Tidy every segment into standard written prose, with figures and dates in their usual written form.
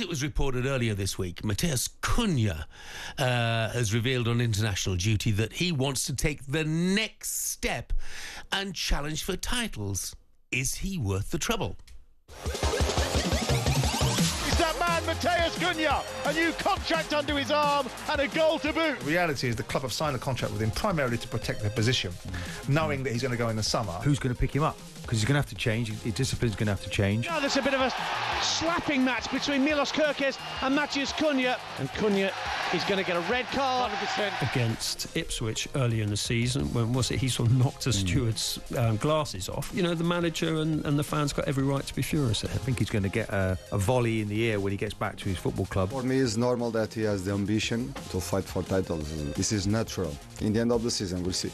it was reported earlier this week, Matheus Cunha has revealed on international duty that he wants to take the next step and challenge for titles. Is he worth the trouble? That man, Matheus Cunha, a new contract under his arm and a goal to boot. The reality is the club have signed a contract with him primarily to protect their position, knowing that he's going to go in the summer. Who's going to pick him up? Because he's going to have to change. His discipline's going to have to change. Now there's a bit of a slapping match between Milos Kerkez and Matheus Cunha. And Cunha is going to get a red card. 100%. Against Ipswich earlier in the season, when was it? He sort of knocked a steward's glasses off. You know, the manager and the fans got every right to be furious at him. I think he's going to get a volley in the ear when he gets back to his football club. For me, it's normal that he has the ambition to fight for titles. This is natural. In the end of the season, we'll see.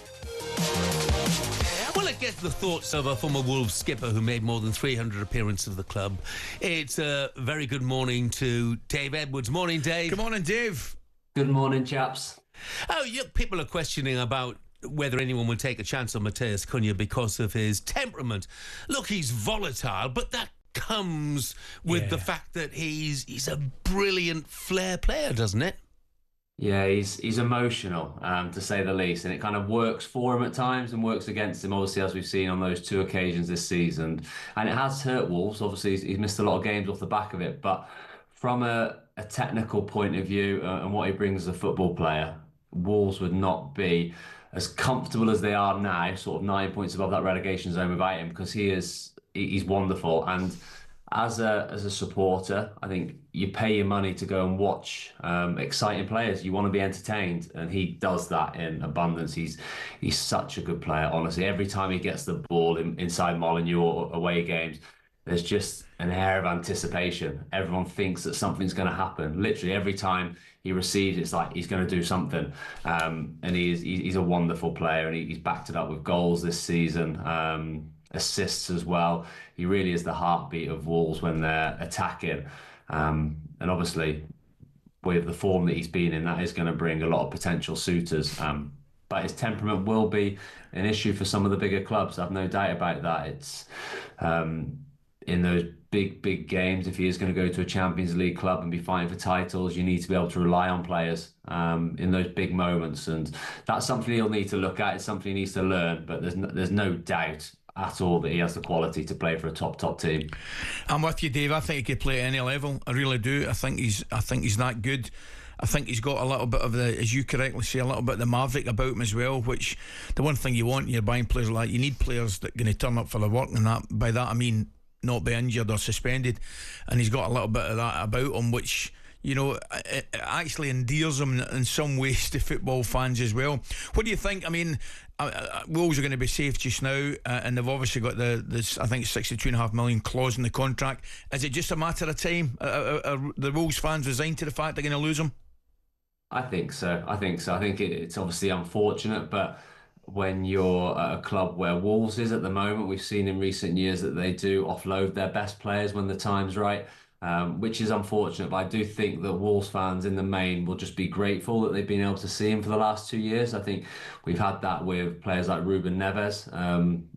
Well, it gets the thoughts of a former Wolves skipper who made more than 300 appearances of the club. It's a very good morning to Dave Edwards. Morning, Dave. Good morning, Dave. Good morning, chaps. Oh, yeah, people are questioning about whether anyone will take a chance on Matheus Cunha because of his temperament. Look, he's volatile, but that comes with the fact that he's a brilliant flair player, doesn't it? Yeah, he's emotional, to say the least, and it kind of works for him at times and works against him, obviously, as we've seen on those two occasions this season. And it has hurt Wolves. Obviously, he's missed a lot of games off the back of it, but from a technical point of view and what he brings as a football player, Wolves would not be as comfortable as they are now, sort of 9 points above that relegation zone without him, because he's wonderful. And as a supporter, I think you pay your money to go and watch exciting players. You want to be entertained, and he does that in abundance. He's such a good player, honestly. Every time he gets the ball inside Molineux or away games, there's just an air of anticipation. Everyone thinks that something's going to happen. Literally every time he receives, it's like he's going to do something. And he's a wonderful player, and he's backed it up with goals this season. Assists as well. He really is the heartbeat of Wolves when they're attacking, and obviously with the form that he's been in, that is going to bring a lot of potential suitors, but his temperament will be an issue for some of the bigger clubs. I've no doubt about that. It's in those big games, if he is going to go to a Champions League club and be fighting for titles, you need to be able to rely on players in those big moments, and that's something he'll need to look at. It's something he needs to learn, but there's no doubt at all that he has the quality to play for a top team. I'm with you, Dave. I think he could play at any level. I really do. I think he's that good. I think he's got a little bit of the, as you correctly say, a little bit of the maverick about him as well, which the one thing you want when you're buying players like, you need players that are going to turn up for the work, and that, by that I mean not be injured or suspended, and he's got a little bit of that about him, which, you know, it actually endears him in some ways to football fans as well. What do you think? I mean, Wolves are going to be safe just now, and they've obviously got the I think £62.5 million clause in the contract. Is it just a matter of time? Are the Wolves fans resigned to the fact they're going to lose him? I think so. I think it's obviously unfortunate, but when you're at a club where Wolves is at the moment, we've seen in recent years that they do offload their best players when the time's right. Which is unfortunate, but I do think that Wolves fans in the main will just be grateful that they've been able to see him for the last 2 years. I think we've had that with players like Ruben Neves.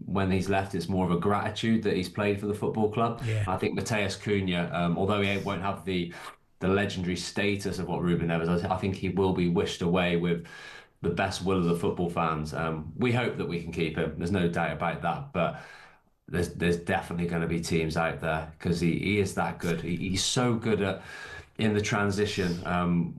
When he's left, it's more of a gratitude that he's played for the football club. Yeah. I think Matheus Cunha, although he won't have the legendary status of what Ruben Neves has, I think he will be wished away with the best will of the football fans. We hope that we can keep him. There's no doubt about that, but there's definitely going to be teams out there, because he is that good. He's so good at in the transition.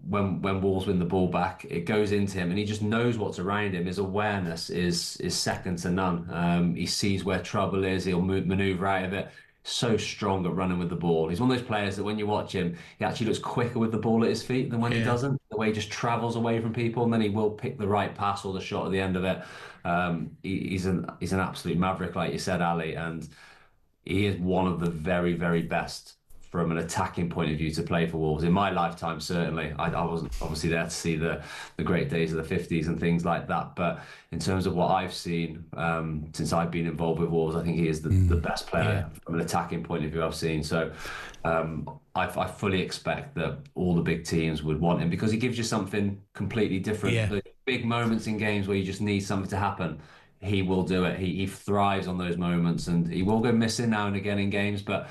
When Wolves win the ball back, it goes into him, and he just knows what's around him. His awareness is second to none. He sees where trouble is. He'll manoeuvre out of it. So strong at running with the ball. He's one of those players that when you watch him, he actually looks quicker with the ball at his feet than when he doesn't. The way he just travels away from people, and then he will pick the right pass or the shot at the end of it. He's an absolute maverick, like you said, Ali, and he is one of the very, very best from an attacking point of view to play for Wolves. In my lifetime, certainly. I wasn't obviously there to see the great days of the 50s and things like that, but in terms of what I've seen since I've been involved with Wolves, I think he is the best player from an attacking point of view I've seen. So I fully expect that all the big teams would want him, because he gives you something completely different. The big moments in games where you just need something to happen, he will do it. He thrives on those moments, and he will go missing now and again in games, but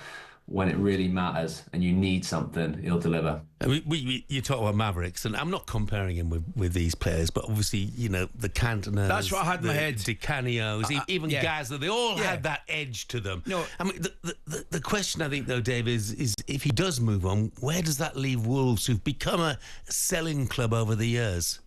when it really matters and you need something, he'll deliver. You talk about Mavericks, and I'm not comparing him with these players, but obviously, the Cantonas. That's what I had in my head. The Canios, even Gaza, they all had that edge to them. No. I mean, the question I think, though, Dave, is if he does move on, where does that leave Wolves, who've become a selling club over the years?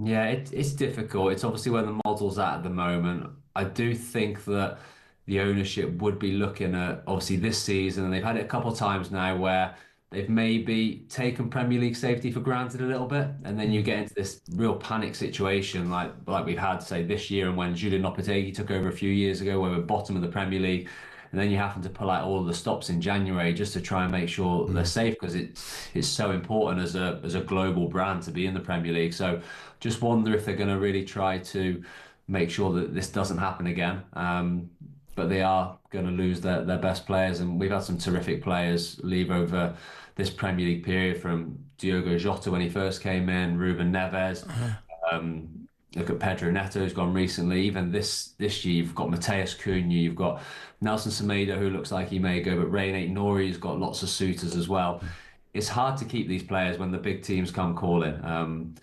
Yeah, it's difficult. It's obviously where the model's at the moment. I do think that the ownership would be looking at, obviously, this season, and they've had it a couple of times now where they've maybe taken Premier League safety for granted a little bit, and then you get into this real panic situation like we've had, say, this year, and when Julian Lopetegui took over a few years ago, where we're bottom of the Premier League, and then you happen to pull out all of the stops in January just to try and make sure they're safe, because it's so important as a global brand to be in the Premier League. So just wonder if they're going to really try to make sure that this doesn't happen again. But they are going to lose their best players, and we've had some terrific players leave over this Premier League period, from Diogo Jota when he first came in, Ruben Neves. Look at Pedro Neto, who's gone recently. Even this year, you've got Matheus Cunha, you've got Nelson Semedo, who looks like he may go, but Reine Nori's got lots of suitors as well. It's hard to keep these players when the big teams come calling.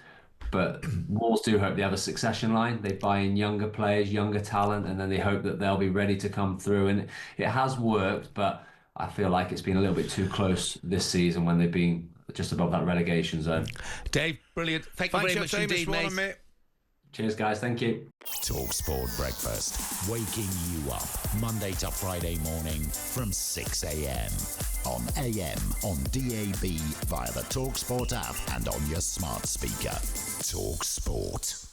But Wolves do hope they have a succession line. They buy in younger players, younger talent, and then they hope that they'll be ready to come through. And it has worked, but I feel like it's been a little bit too close this season when they've been just above that relegation zone. Dave, brilliant. Thank you very much indeed, mate. Cheers, guys. Thank you. talkSPORT Breakfast, waking you up Monday to Friday morning from 6 a.m. on AM, on DAB, via the talkSPORT app, and on your smart speaker. talkSPORT.